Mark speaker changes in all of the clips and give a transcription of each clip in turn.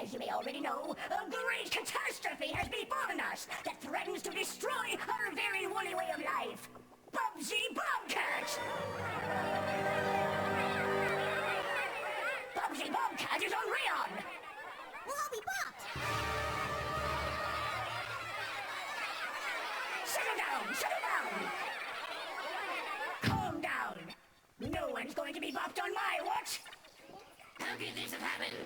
Speaker 1: As you may already know, a great catastrophe has befallen us that threatens to destroy our very woolly way of life. Bubsy Bobcat! Bubsy Bobcat is on Rayon!
Speaker 2: We'll all be bopped!
Speaker 1: Settle down! Settle down! Calm down! No one's going to be bopped on my watch! How could this have happened?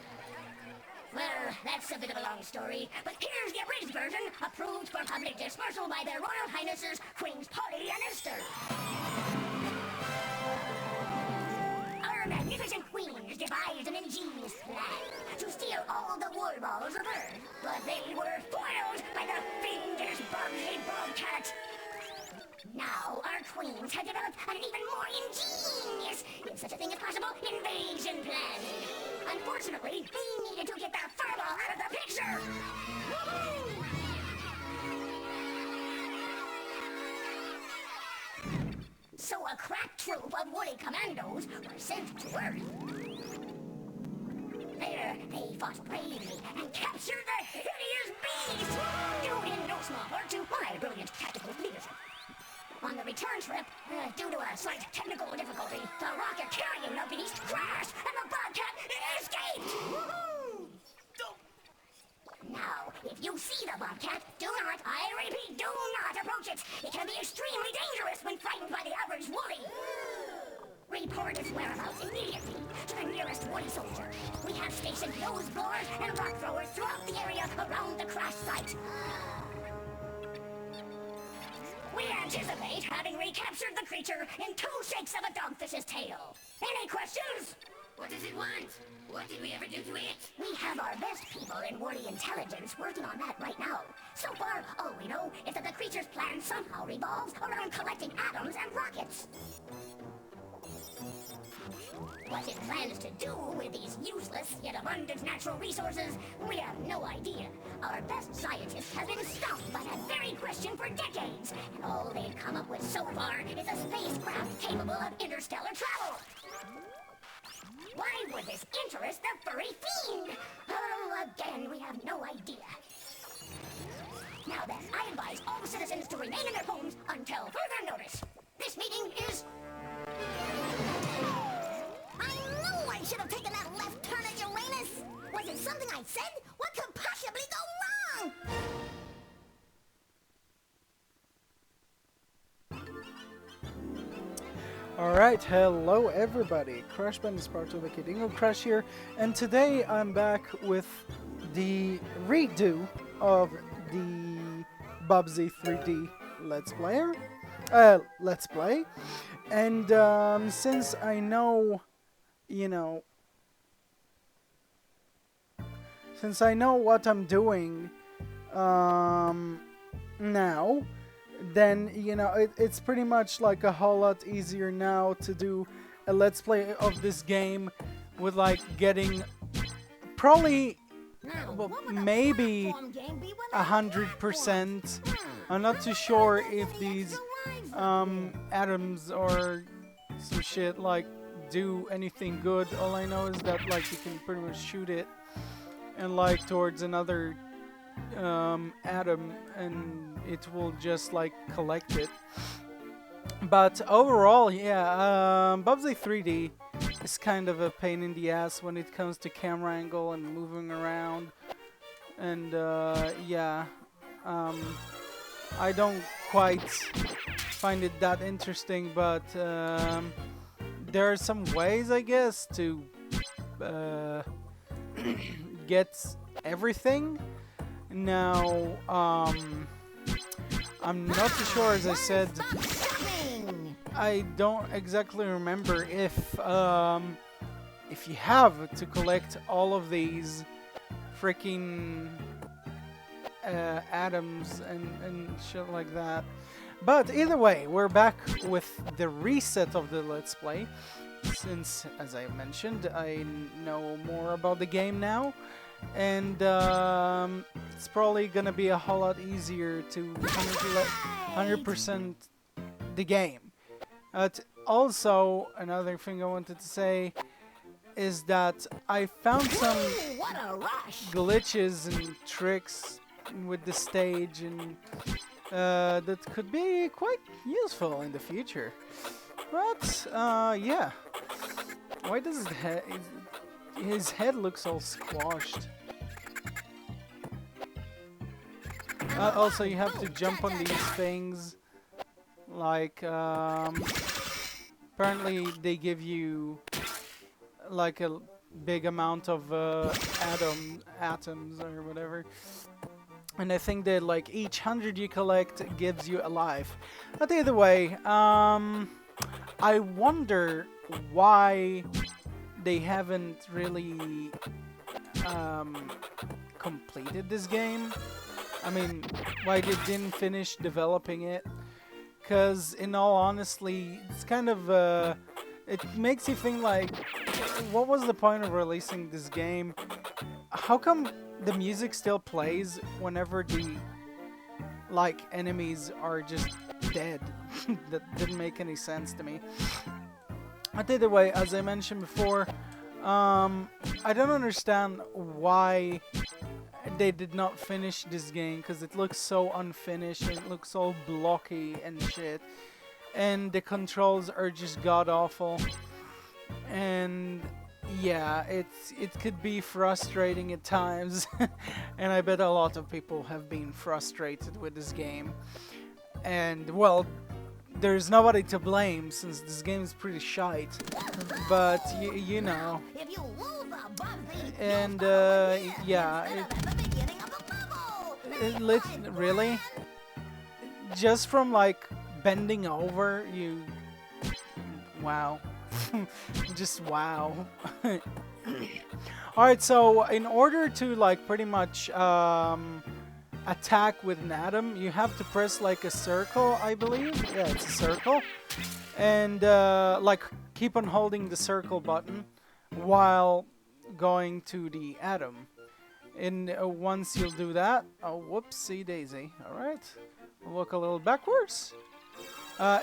Speaker 1: Well, that's a bit of a long story, but here's the abridged version, approved for public dispersal by their Royal Highnesses, Queens Polly and Esther. Our magnificent queens devised an ingenious plan to steal all the wool balls of Earth, but they were foiled by the fiendish Bubsy Bobcat. Now, our queens have developed an even more ingenious, if such a thing is possible, invasion plan. Unfortunately, they needed to get the furball out of the picture. So a crack troop of woolly commandos were sent to Earth. There, they fought bravely and captured the hideous beast, due in no small part to my brilliant tactical leadership. On the return trip, due to a slight technical difficulty, the rocket carrying the beast crashed and the Bobcat escaped! Woohoo! Now, if you see the Bobcat, do not, I repeat, do not approach it! It can be extremely dangerous when frightened by the average woolly! Report its whereabouts immediately to the nearest woolly soldier. We have stationed nose blowers and rock throwers throughout the area around the crash site. We anticipate having recaptured the creature in 2 shakes of a dogfish's tail. Any questions? What does it want? What did we ever do to it? We have our best people in woolly intelligence working on that right now. So far, all we know is that the creature's plan somehow revolves around collecting atoms and rockets. What it plans to do with these useless yet abundant natural resources, we have no idea. Our best scientists have been stumped by that very question for decades, and all they've come up with so far is a spacecraft capable of interstellar travel. Why would this interest the furry fiend? Oh, again, we have no idea. Now then, I advise all citizens to remain in their homes until further notice. This meeting is...
Speaker 2: I knew I should have taken that left turn at Uranus! Was it something I said? What could possibly go wrong?
Speaker 3: Alright, hello everybody. Crash Band is part of the Kidingo Crash here, and today I'm back with the redo of the Bubsy 3D Let's Play. And since I know, since I know what I'm doing now, then it's pretty much like a whole lot easier now to do a let's play of this game with like getting probably maybe 100%. I'm not too sure if these atoms or some shit like do anything good. All I know is that like you can pretty much shoot it and like towards another atom and it will just like collect it. But overall, yeah, Bubsy 3D is kind of a pain in the ass when it comes to camera angle and moving around, and yeah, I don't quite find it that interesting, but there are some ways, I guess, to get everything. Now, I'm not too sure, as I said, I don't exactly remember if you have to collect all of these freaking atoms and shit like that. But either way, we're back with the reset of the Let's Play, since, as I mentioned, I know more about the game now. And it's probably gonna be a whole lot easier to 100% the game. Also, another thing I wanted to say is that I found some
Speaker 2: Ooh, what a rush!
Speaker 3: glitches and tricks with the stage, and that could be quite useful in the future. But yeah, why does his head looks all squashed? Also, you have to jump on these things. Like apparently they give you like a big amount of atoms or whatever. And I think that like each 100 you collect gives you a life. But either way, I wonder why they haven't really completed this game. I mean, why they didn't finish developing it. Because in all honesty, it's kind of it makes you think like, what was the point of releasing this game? How come the music still plays whenever the like enemies are just dead? That didn't make any sense to me. But either way, as I mentioned before, I don't understand why they did not finish this game, because it looks so unfinished and it looks all blocky and shit, and the controls are just god awful. And yeah, it could be frustrating at times. And I bet a lot of people have been frustrated with this game. And well, there's nobody to blame since this game is pretty shite. But you know.
Speaker 2: If you lose a Bubsy,
Speaker 3: And yeah, really, just from like bending over, you, wow. Just wow. Alright, so in order to like pretty much attack with an atom, you have to press like a circle, I believe. Yeah, it's a circle. And like keep on holding the circle button while going to the atom. And once you'll do that, oh whoopsie daisy. Alright, look a little backwards.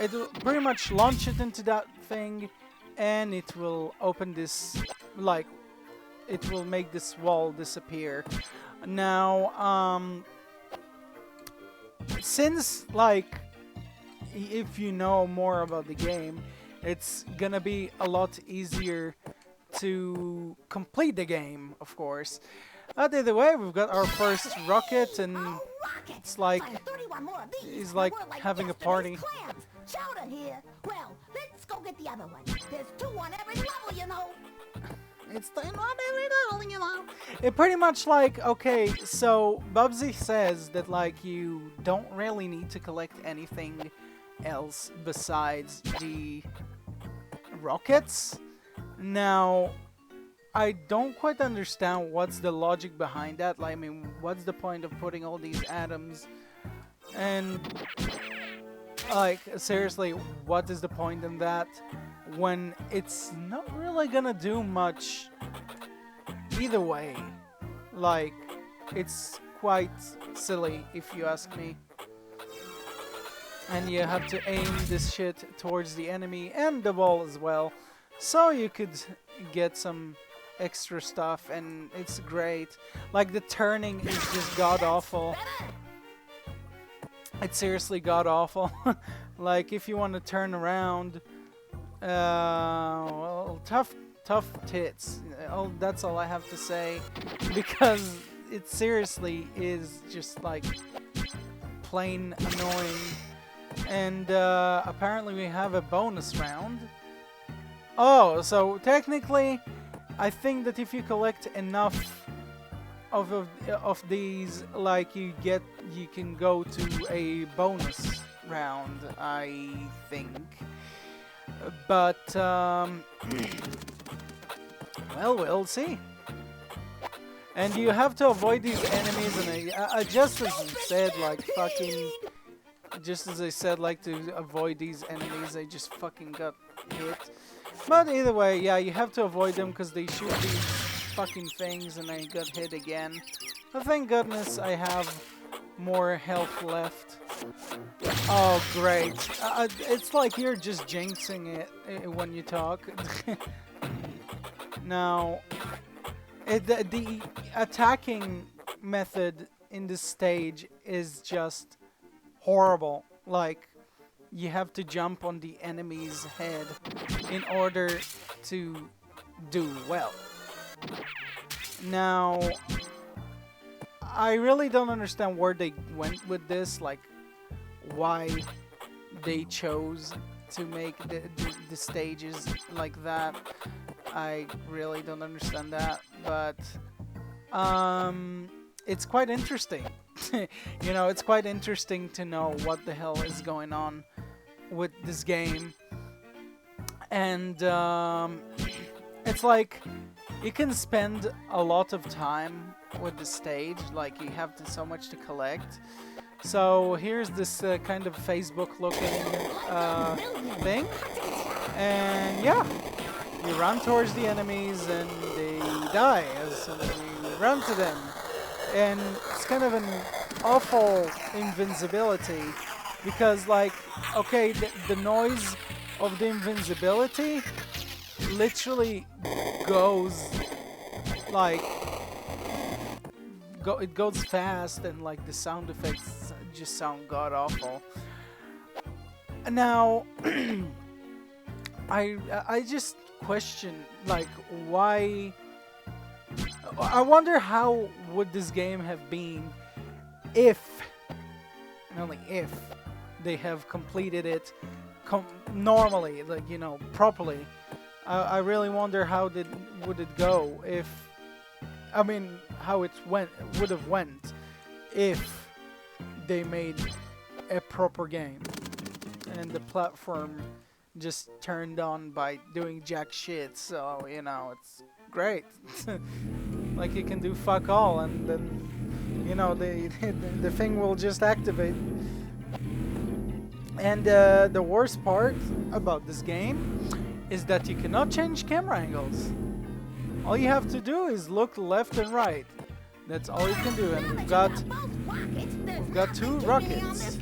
Speaker 3: It'll pretty much launch it into that thing, and it will open this, like, it will make this wall disappear. Now, since, like, if you know more about the game, it's gonna be a lot easier to complete the game, of course. Either way, we've got our first rocket, and it's like, he's like having a party.
Speaker 2: Chowder here. Well, let's go get the other one. There's 2 on every level, you know.
Speaker 3: It's the on every level, you know. It pretty much like, okay, so Bubsy says that like you don't really need to collect anything else besides the rockets. Now, I don't quite understand what's the logic behind that. Like, I mean, what's the point of putting all these atoms? And like, seriously, what is the point in that when it's not really gonna do much either way? Like, it's quite silly if you ask me. And you have to aim this shit towards the enemy and the wall as well, so you could get some extra stuff, and it's great. Like, the turning is just god awful. It's seriously god awful. Like, if you want to turn around, well, tough tits. Oh, that's all I have to say, because it seriously is just like plain annoying. And apparently we have a bonus round. Oh, so technically, I think that if you collect enough of these, like, you can go to a bonus round, I think. But well, we'll see. And you have to avoid these enemies, and I just as I said, like, fucking, just as I said, like, to avoid these enemies, I just fucking got hit. But either way, yeah, you have to avoid them because they shoot these fucking things, and I got hit again. But thank goodness I have more health left. Oh, great. It's like you're just jinxing it when you talk. Now, the attacking method in this stage is just horrible. Like, you have to jump on the enemy's head in order to do well. Now, I really don't understand where they went with this, like why they chose to make the stages like that. I really don't understand that, but it's quite interesting. You know, it's quite interesting to know what the hell is going on with this game. And it's like you can spend a lot of time with the stage, like you have so much to collect. So here's this kind of Facebook looking thing, and yeah, you run towards the enemies and they die as soon as you run to them. And it's kind of an awful invincibility, because like, okay, the noise of the invincibility literally goes like, it goes fast, and like the sound effects just sound god awful. Now I just question, like, why. I wonder how would this game have been if, and only if, they have completed it normally, like, you know, properly. I really wonder how would it go if, I mean, how it would have went if they made a proper game and the platform just turned on by doing jack shit. So, you know, it's great. Like, you can do fuck all, and then, you know, the thing will just activate. And the worst part about this game is that you cannot change camera angles. All you have to do is look left and right. That's all you can do, and we've got 2 rockets.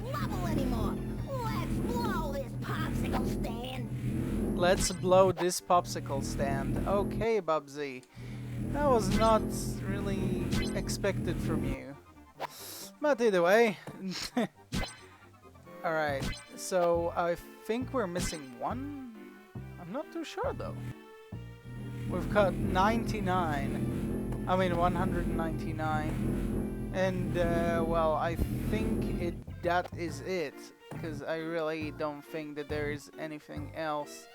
Speaker 3: Let's blow this popsicle stand. Okay, Bubsy. That was not really expected from you. But either way. Alright, so I think we're missing 1? I'm not too sure though. We've got 99. I mean 199. And well, I think that is it, because I really don't think that there is anything else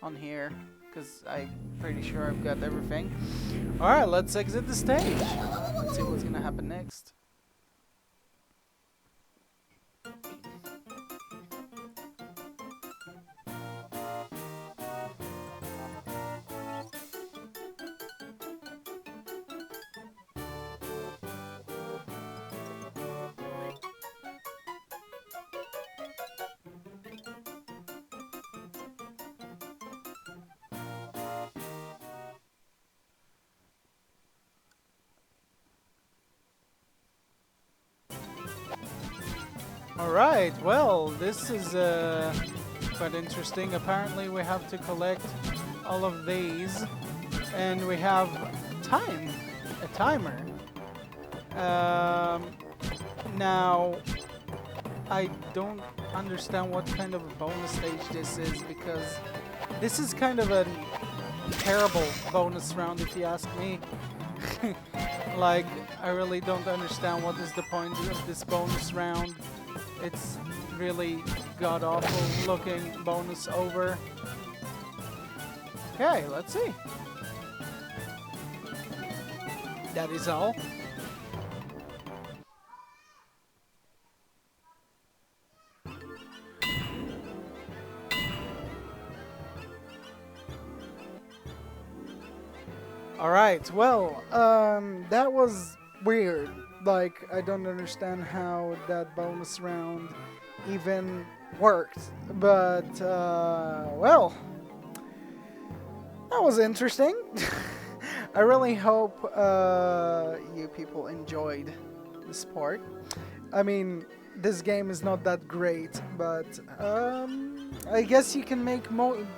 Speaker 3: on here, because I'm pretty sure I've got everything. Alright, let's exit the stage. Let's see what's gonna happen next. Alright, well, this is quite interesting. Apparently we have to collect all of these, and we have a timer. Now, I don't understand what kind of a bonus stage this is, because this is kind of a terrible bonus round if you ask me. Like, I really don't understand what is the point of this bonus round. It's really god-awful looking bonus over. Okay, let's see. That is all. Alright, well, that was weird. Like, I don't understand how that bonus round even worked. But, well, that was interesting. I really hope you people enjoyed this part. I mean, this game is not that great, but I guess you can make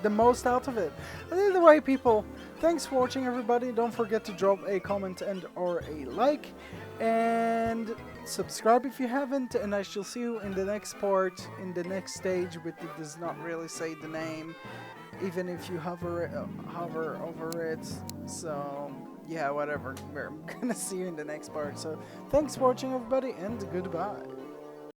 Speaker 3: the most out of it. But either way, people, thanks for watching, everybody. Don't forget to drop a comment and or a like, and subscribe if you haven't. And I shall see you in the next part, in the next stage, but it does not really say the name, even if you hover over it. So yeah, whatever. We're gonna see you in the next part. So thanks for watching, everybody, and goodbye.